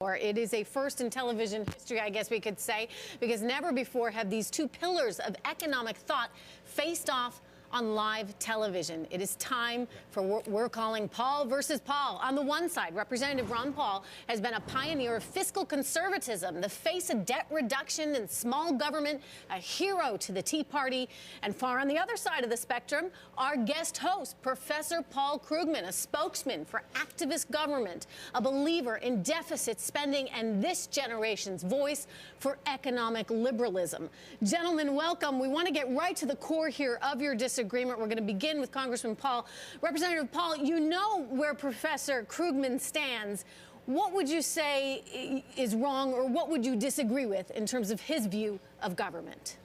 It is a first in television history, I guess we could say, because never before have these two pillars of economic thought faced off on live television. It is time for what we're calling Paul versus Paul. On the one side, Representative Ron Paul has been a pioneer of fiscal conservatism, the face of debt reduction and small government, a hero to the Tea Party. And far on the other side of the spectrum, our guest host, Professor Paul Krugman, a spokesman for activist government, a believer in deficit spending, and this generation's voice for economic liberalism. Gentlemen, welcome. We want to get right to the core here of your disagreement. We're going to begin with Congressman Paul. Representative Paul, you know where Professor Krugman stands. What would you say is wrong, or what would you disagree with in terms of his view of government?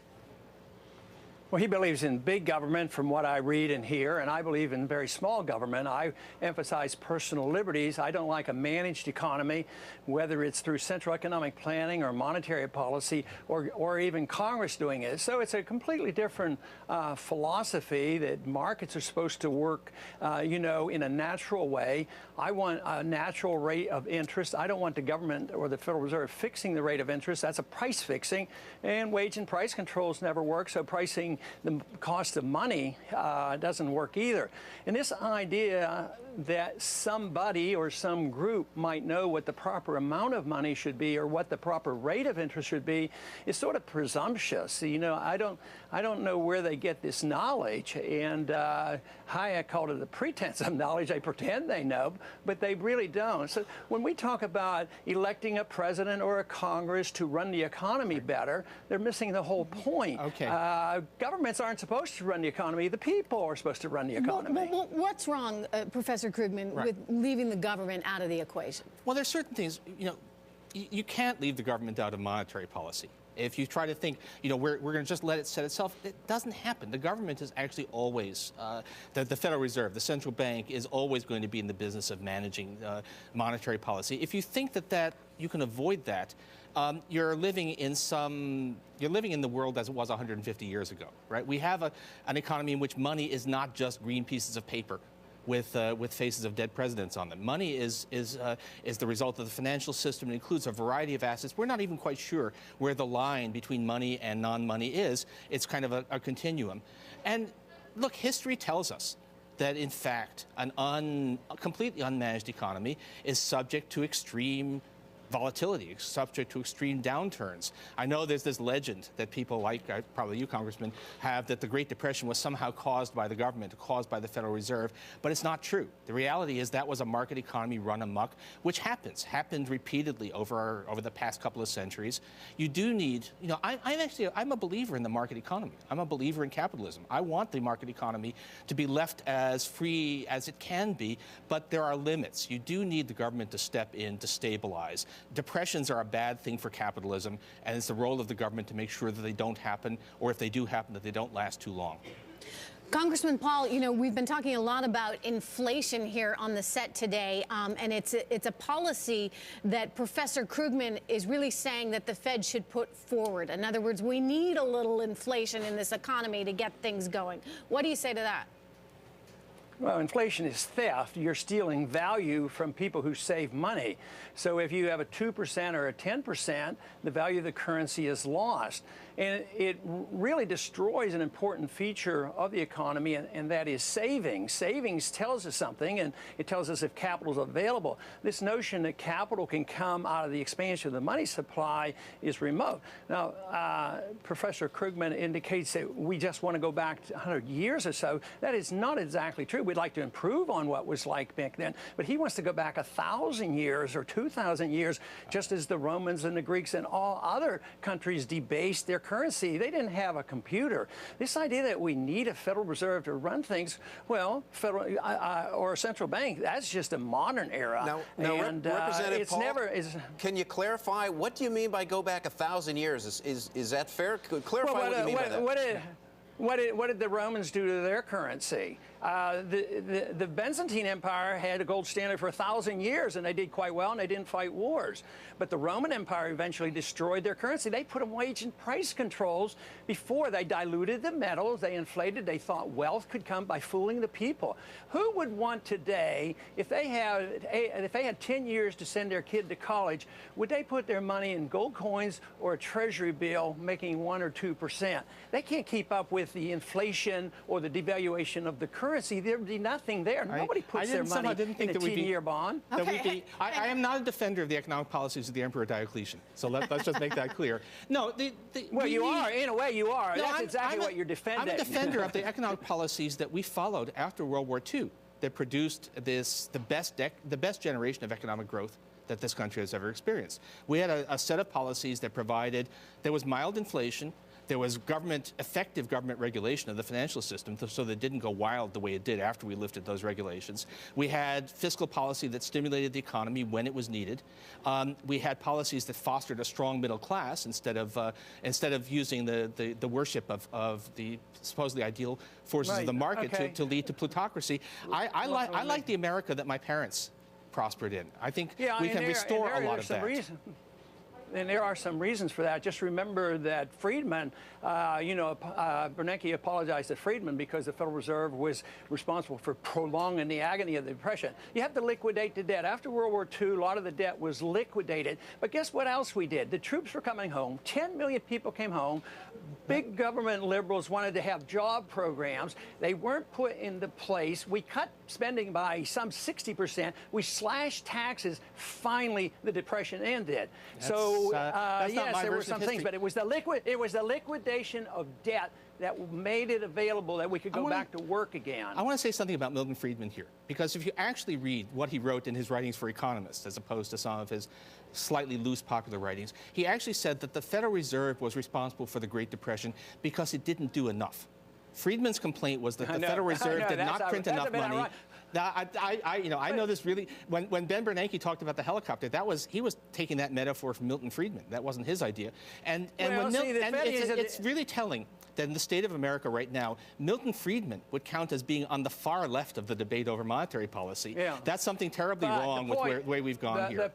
Well, he believes in big government from what I read and hear, and I believe in very small government. I emphasize personal liberties. I don't like a managed economy, whether it's through central economic planning or monetary policy or even Congress doing it. So it's a completely different philosophy that markets are supposed to work, in a natural way. I want a natural rate of interest. I don't want the government or the Federal Reserve fixing the rate of interest. That's a price fixing, and wage and price controls never work, so pricing the cost of money doesn't work either. And this idea that somebody or some group might know what the proper amount of money should be or what the proper rate of interest should be is sort of presumptuous. I don't know where they get this knowledge, and Hayek called it a pretense of knowledge. They pretend they know, but they really don't. So when we talk about electing a president or a Congress to run the economy better, they're missing the whole point. Okay. Governments aren't supposed to run the economy. The people are supposed to run the economy. Well, what's wrong, Professor Krugman, with leaving the government out of the equation? Well, there's certain things, you can't leave the government out of monetary policy. If you try to think, we're going to just let it set itself, it doesn't happen. The government is actually always, the Federal Reserve, the central bank, is always going to be in the business of managing monetary policy. If you think that you can avoid that, you're living in the world as it was 150 years ago, right? We have an economy in which money is not just green pieces of paper with faces of dead presidents on them. Money is the result of the financial system. It includes a variety of assets. We're not even quite sure where the line between money and non-money is. It's kind of a continuum. And look, history tells us that, in fact, a completely unmanaged economy is subject to extreme volatility, subject to extreme downturns. I know there's this legend that people like, probably you, Congressman, have, that the Great Depression was somehow caused by the government, caused by the Federal Reserve, but it's not true. The reality is that was a market economy run amok, which happened repeatedly over the past couple of centuries. You do need, I'm a believer in the market economy. I'm a believer in capitalism. I want the market economy to be left as free as it can be, but there are limits. You do need the government to step in to stabilize. Depressions are a bad thing for capitalism, and it's the role of the government to make sure that they don't happen, or if they do happen, that they don't last too long. Congressman Paul, we've been talking a lot about inflation here on the set today, and it's a policy that Professor Krugman is really saying that the Fed should put forward. In other words, we need a little inflation in this economy to get things going. What do you say to that? Well, inflation is theft. You're stealing value from people who save money. So if you have a 2% or a 10%, the value of the currency is lost. And it really destroys an important feature of the economy, and that is savings. Savings tells us something, and it tells us if capital is available. This notion that capital can come out of the expansion of the money supply is remote. Now, Professor Krugman indicates that we just want to go back 100 years or so. That is not exactly true. We'd like to improve on what was like back then, but he wants to go back 1,000 years or 2,000 years, just as the Romans and the Greeks and all other countries debased their currency. They didn't have a computer. This idea that we need a Federal Reserve to run things, well, federal or a central bank, that's just a modern era. Now Representative Paul, can you clarify, what do you mean by go back 1,000 years? Is that fair? Clarify what you mean by that. What did the Romans do to their currency? The Byzantine Empire had a gold standard for 1,000 years, and they did quite well, and they didn't fight wars. But the Roman Empire eventually destroyed their currency. They put in wage and price controls before. They diluted the metals. They inflated. They thought wealth could come by fooling the people. Who would want today, if they had 10 years to send their kid to college, would they put their money in gold coins or a treasury bill making 1 or 2%? They can't keep up with the inflation or the devaluation of the currency. There'd be nothing there. Nobody puts their money in a 10-year bond. Okay. I am not a defender of the economic policies of the Emperor Diocletian. So let's just make that clear. No, well, you are. In a way, you are. No, that's exactly what you're defending. I'm a defender of the economic policies that we followed after World War II that produced the best generation of economic growth that this country has ever experienced. We had a set of policies that provided, there was mild inflation, there was effective government regulation of the financial system so that it didn't go wild the way it did after we lifted those regulations. We had fiscal policy that stimulated the economy when it was needed. We had policies that fostered a strong middle class instead of using the worship of the supposedly ideal forces of the market to lead to plutocracy. I like the America that my parents prospered in. I think we can restore a lot of that. And there are some reasons for that. Just remember that Friedman, Bernanke apologized to Friedman because the Federal Reserve was responsible for prolonging the agony of the Depression. You have to liquidate the debt. After World War II, a lot of the debt was liquidated. But guess what else we did? The troops were coming home. 10 million people came home. Big government liberals wanted to have job programs. They weren't put into place. We cut spending by some 60%. We slashed taxes. Finally, the Depression ended. Yes, there were some things, but it was the liquidation of debt that made it available that we could go back to work again. I want to say something about Milton Friedman here, because if you actually read what he wrote in his writings for economists, as opposed to some of his slightly loose popular writings, he actually said that the Federal Reserve was responsible for the Great Depression because it didn't do enough. Friedman's complaint was that the Federal Reserve did not print enough money. Now, I know this really. When Ben Bernanke talked about the helicopter, he was taking that metaphor from Milton Friedman. That wasn't his idea. It's really telling that in the state of America right now, Milton Friedman would count as being on the far left of the debate over monetary policy. Yeah. That's something terribly wrong with the way we've gone here.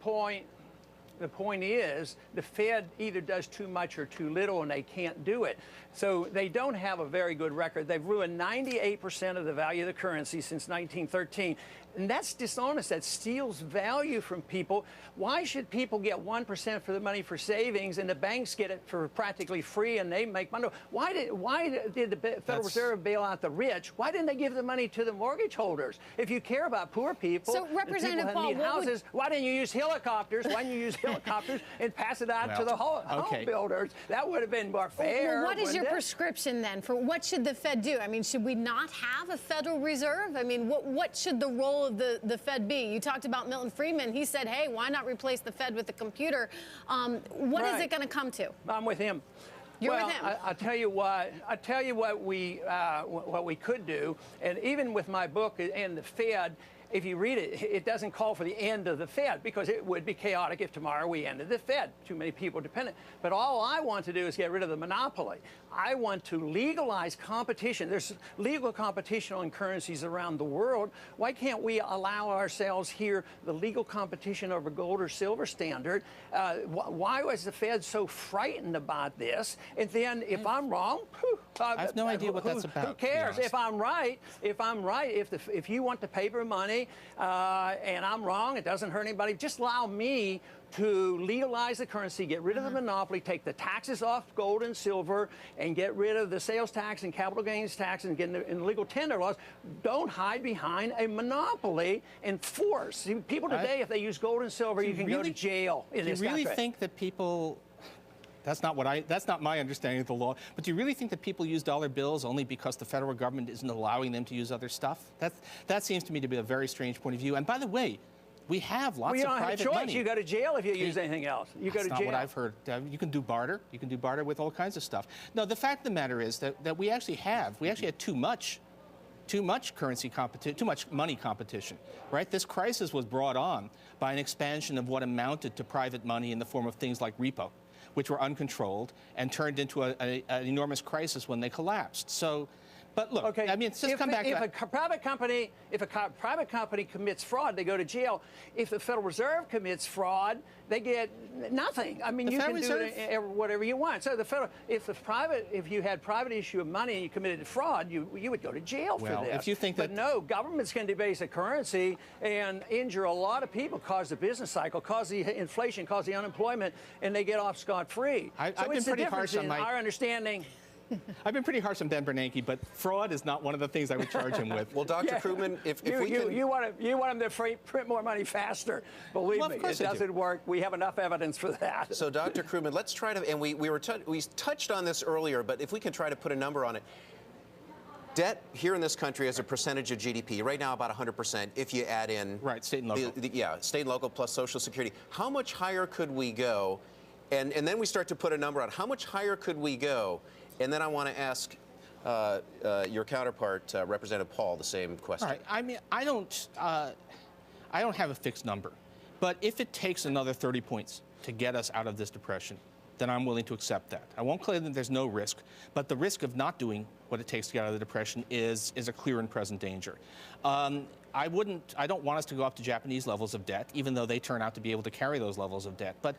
The point is, the Fed either does too much or too little, and they can't do it. So they don't have a very good record. They've ruined 98% of the value of the currency since 1913. And that's dishonest. That steals value from people. Why should people get 1% for the money for savings and the banks get it for practically free and they make money? Why did the Federal Reserve bail out the rich? Why didn't they give the money to the mortgage holders? If you care about poor people, so Representative Paul, houses, why didn't you use helicopters? Why didn't you use helicopters and pass it out to the home builders? That would have been more fair. Well, what is your prescription then for what should the Fed do? I mean, should we not have a Federal Reserve? I mean, what should the role of the Fed be? You talked about Milton Friedman. He said, hey, why not replace the Fed with the computer? What is it going to come to? I'm with him. You're with him. I'll tell you what we could do, and even with my book and the Fed, if you read it, it doesn't call for the end of the Fed, because it would be chaotic if tomorrow we ended the Fed. Too many people dependent. But all I want to do is get rid of the monopoly. I want to legalize competition. There's legal competition on currencies around the world. Why can't we allow ourselves here the legal competition over gold or silver standard? Why was the Fed so frightened about this? And then, if I'm wrong, I have no idea what that's about. Who cares? If I'm right, if you want the paper money and I'm wrong, it doesn't hurt anybody. Just allow me to legalize the currency, get rid of the monopoly, take the taxes off gold and silver, and get rid of the sales tax and capital gains tax and get in illegal tender laws. Don't hide behind a monopoly and force. See, people today, if they use gold and silver, you can go to jail in this country. Do you really think that people... That's not my understanding of the law. But do you really think that people use dollar bills only because the federal government isn't allowing them to use other stuff? That seems to me to be a very strange point of view. And by the way, we have lots of private money. You don't have a choice. You go to jail if you use anything else. You go to jail. That's not what I've heard. You can do barter. You can do barter with all kinds of stuff. No, the fact of the matter is that we actually had too much currency competition, too much money competition, right? This crisis was brought on by an expansion of what amounted to private money in the form of things like repo. which were uncontrolled and turned into an enormous crisis when they collapsed. So, but look, okay. I mean, just come back to if a private company commits fraud, they go to jail. If the Federal Reserve commits fraud, they get nothing. I mean, you can do whatever you want. So if you had private issue of money and you committed fraud, you would go to jail for this. If you think but no, governments can debase a currency and injure a lot of people, cause the business cycle, cause the inflation, cause the unemployment, and they get off scot-free. I've been pretty harsh on our understanding. I've been pretty harsh on Ben Bernanke, but fraud is not one of the things I would charge him with. Well, Dr. Krugman, if we can... You want him to print more money faster. Believe me, it doesn't work. We have enough evidence for that. So, Dr. Krugman, let's try to... And we touched on this earlier, but if we can try to put a number on it. Debt here in this country as a percentage of GDP, right now about 100% if you add in... Right, state and local. State and local plus Social Security. How much higher could we go? And then we start to put a number on how much higher could we go? And then I want to ask your counterpart, Representative Paul, the same question. All right. I mean, I don't have a fixed number, but if it takes another 30 points to get us out of this depression, then I'm willing to accept that. I won't claim that there's no risk, but the risk of not doing what it takes to get out of the depression is a clear and present danger. I don't want us to go up to Japanese levels of debt, even though they turn out to be able to carry those levels of debt. But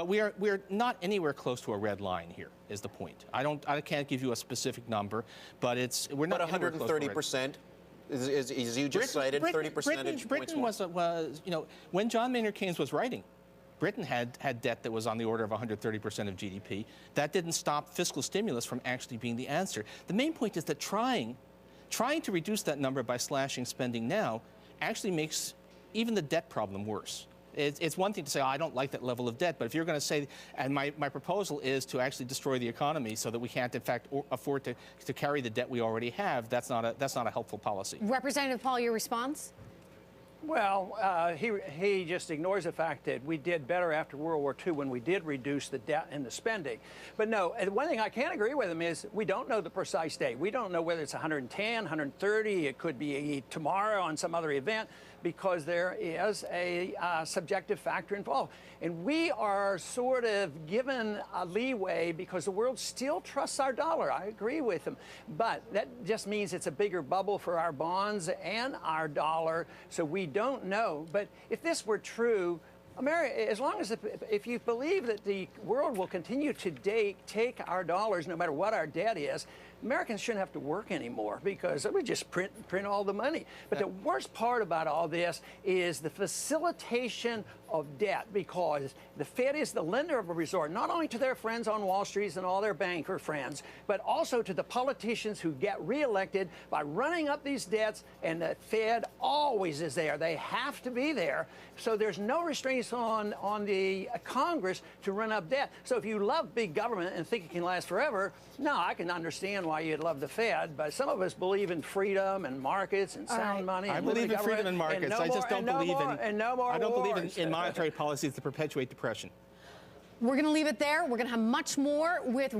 we're not anywhere close to a red line here, is the point. I can't give you a specific number, but we're not. But 130%, as you just cited, 30 percentage points. Britain was when John Maynard Keynes was writing, Britain had debt that was on the order of 130% of GDP. That didn't stop fiscal stimulus from actually being the answer. The main point is that trying to reduce that number by slashing spending now actually makes even the debt problem worse. It's one thing to say, oh, I don't like that level of debt, but if you're going to say, and my proposal is to actually destroy the economy so that we can't, in fact, afford to carry the debt we already have, that's not a helpful policy. Representative Paul, your response? Well, he just ignores the fact that we did better after World War II when we did reduce the debt and the spending. But no, one thing I can't agree with him is we don't know the precise date. We don't know whether it's 110, 130. It could be tomorrow on some other event because there is a subjective factor involved. And we are sort of given a leeway because the world still trusts our dollar. I agree with him. But that just means it's a bigger bubble for our bonds and our dollar. So we don't know. But if this were true, America, as long as if you believe that the world will continue to take our dollars no matter what our debt is, Americans shouldn't have to work anymore because we just print all the money. But the worst part about all this is the facilitation of debt, because the Fed is the lender of a resort, not only to their friends on Wall Street and all their banker friends, but also to the politicians who get reelected by running up these debts, and the Fed always is there. They have to be there. So there's no restraints on the Congress to run up debt. So if you love big government and think it can last forever, no, I can understand why you'd love the Fed, but some of us believe in freedom and markets and sound money. I believe in freedom and markets. I just don't believe in monetary policies to perpetuate depression. We're going to leave it there. We're going to have much more with